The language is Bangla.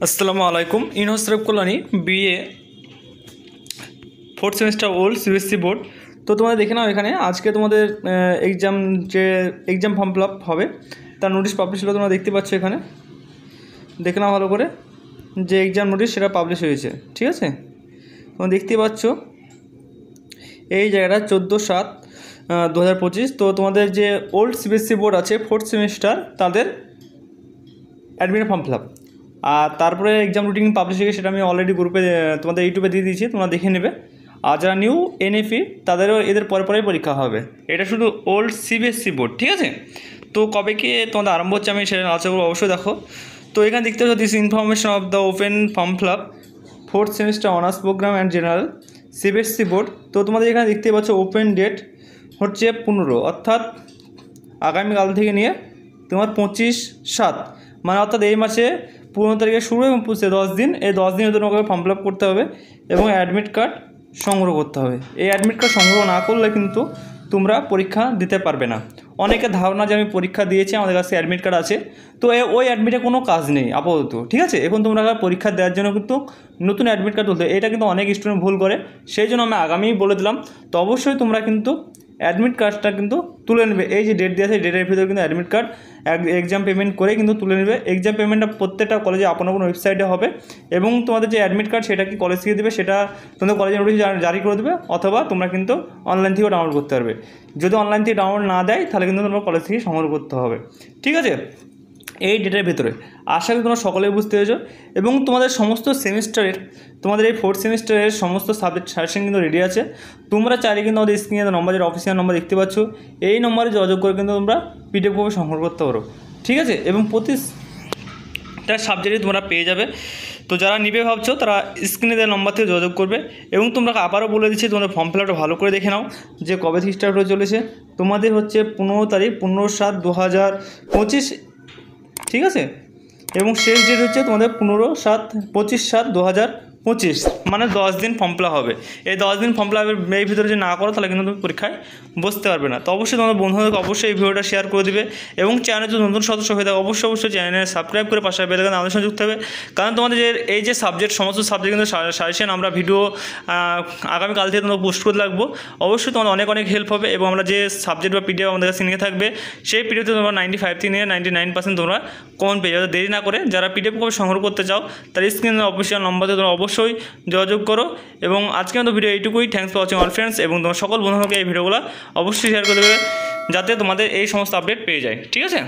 আসসালামু আলাইকুম। ইনহসরফ Kalyani BA fourth semester old CBSC board. তো তোমাদের দেখে নাও, এখানে আজকে তোমাদের এক্সাম ফর্ম ফিল আপ হবে তার নোটিশ পাবলিশ হলো। তোমরা দেখতে পাচ্ছ, এখানে দেখে নাও ভালো করে যে এক্সাম নোটিশ সেটা পাবলিশ হয়েছে। ঠিক আছে, তোমরা দেখতে পাচ্ছ এই জায়গাটা 14/7/2025। তো তোমাদের যে ওল্ড সিবিএসসি বোর্ড আছে ফোর্থ সেমিস্টার, তাদের অ্যাডমিট ফর্ম ফিল আপ, আর তারপরে এক্সাম রুটিন পাবলিশ হয়ে সেটা আমি অলরেডি গ্রুপে তোমাদের ইউটিউবে দিয়ে দিয়েছি, তোমরা দেখে নেবে। আর যারা নিউ এনএফি তাদেরও এদের পরে পরেই পরীক্ষা হবে। এটা শুধু ওল্ড সিবিএসসি বোর্ড। ঠিক আছে, তো কবে কি তোমাদের আরম্ভ হচ্ছে আমি সেটা আলোচনা করবো, অবশ্যই দেখো। তো এখানে দেখতে পাচ্ছ this information of the open form fill up fourth semester honours programme and general CBSC board. তো তোমাদের এখানে দেখতে পাচ্ছ ওপেন ডেট হচ্ছে 15, অর্থাৎ আগামীকাল থেকে নিয়ে তোমার 25/7, মানে অর্থাৎ এই মাসে 15 তারিখে শুরু এবং 10 দিন, এই 10 দিনের জন্য তোমাকে ফর্ম ফিল আপ করতে হবে এবং অ্যাডমিট কার্ড সংগ্রহ করতে হবে। এই অ্যাডমিট কার্ড সংগ্রহ না করলে কিন্তু তোমরা পরীক্ষা দিতে পারবে না। অনেকের ধারণা যে আমি পরীক্ষা দিয়েছি, আমাদের কাছে অ্যাডমিট কার্ড আছে, তো ওই অ্যাডমিটে কোনো কাজ নেই আপাতত। ঠিক আছে, এখন তোমরা পরীক্ষা দেওয়ার জন্য কিন্তু নতুন অ্যাডমিট কার্ড তুলতে, এটা কিন্তু অনেক স্টুডেন্ট ভুল করে, সেই জন্য আমি আগামী বলে দিলাম। তো অবশ্যই তোমরা কিন্তু অ্যাডমিট কার্ডটা কিন্তু তুলে নেবে। এই যে ডেট দেওয়া আছে, ডেটের ভিতরে কিন্তু অ্যাডমিট কার্ড এক্সাম পেমেন্ট করে কিন্তু তুলে নেবে। এক্সাম পেমেন্টটা প্রত্যেকটা কলেজে আপন আপন ওয়েবসাইটে হবে, এবং তোমাদের যে অ্যাডমিট কার্ড সেটা কি কলেজ থেকে দেবে, সেটা তোমাদের কলেজের নোটিশ জারি করে দেবে, অথবা তোমরা কিন্তু অনলাইন থেকেও ডাউনলোড করতে পারবে। যদি অনলাইন থেকে ডাউনলোড না দেয় তাহলে কিন্তু তোমরা কলেজ থেকে সংগ্রহ করতে হবে। ঠিক আছে, এই ডেটের ভেতরে আশা করি তোমরা সকলেই বুঝতে পেরেছো। এবং তোমাদের সমস্ত সেমিস্টারের, তোমাদের এই ফোর্থ সেমিস্টারের সমস্ত সাবজেক্ট সাজেশন কিন্তু রেডি আছে। তোমরা চাইলে কিন্তু আমাদের স্ক্রিনে নম্বর, যেটা অফিসিয়াল নম্বর দেখতে পাচ্ছ, এই নম্বরে যোগাযোগ করে কিন্তু তোমরা পিডিএফ কপি সংগ্রহ করতে পারো। ঠিক আছে, এবং প্রতিটা সাবজেক্টে তোমরা পেয়ে যাবে। তো যারা নিবে ভাবছো তারা স্ক্রিনে দেওয়া নম্বর থেকে যোগাযোগ করবে। এবং তোমরা আবারও বলে দিচ্ছি, তোমাদের ফর্ম ফিল আপটা ভালো করে দেখে নাও যে কবে থেকে স্টার্ট হয়ে চলেছে। তোমাদের হচ্ছে 15 তারিখ 15/7/2025। ঠিক আছে, এবং শেষ ডেট হচ্ছে তোমাদের 15/7/25/2025, মানে 10 দিন ফর্ম ফিল আপ হবে। এই 10 দিন ফর্ম ফিল আপের এই ভিতরে যদি না করো তাহলে কিন্তু তুমি পরীক্ষায় বসতে পারবে না। তো অবশ্যই তোমাদের বন্ধুদেরকে অবশ্যই এই ভিডিওটা শেয়ার করে দিবে, এবং চ্যানেলে যদি নতুন সদস্য হয়ে থাকে অবশ্যই চ্যানেলে সাবস্ক্রাইব করে পাশে বেল আইকন আমাদের সঙ্গে যুক্ত হবে। কারণ তোমাদের যে এই যে সাবজেক্ট, সমস্ত সাবজেক্ট কিন্তু সাজেশন আমরা ভিডিও আগামীকাল থেকে তোমরা পোস্ট করে রাখবো। অবশ্যই তোমাদের অনেক অনেক হেল্প হবে, এবং আমরা যে সাবজেক্ট বা পিডিএফ আমাদের কাছে নিয়ে থাকবে, সেই পিডিএফতে তোমরা 95 থেকে নিয়ে 99% তোমরা কমন পেয়ে যাবে। দেরি না করে যারা পিডিএফ কপি সংগ্রহ করতে চাও তারা স্ক্রিনে অফিসিয়াল নম্বরে তোমরা অবশ্যই যোগাযোগ করো। এবং আজকে আমাদের ভিডিও এইটুকুই। Thanks for watching all friends, এবং তোমার সকল বন্ধুদেরকে এই ভিডিওগুলো অবশ্যই শেয়ার করে দেবে যাতে তোমাদের এই সমস্ত আপডেট পেয়ে যায়। ঠিক আছে।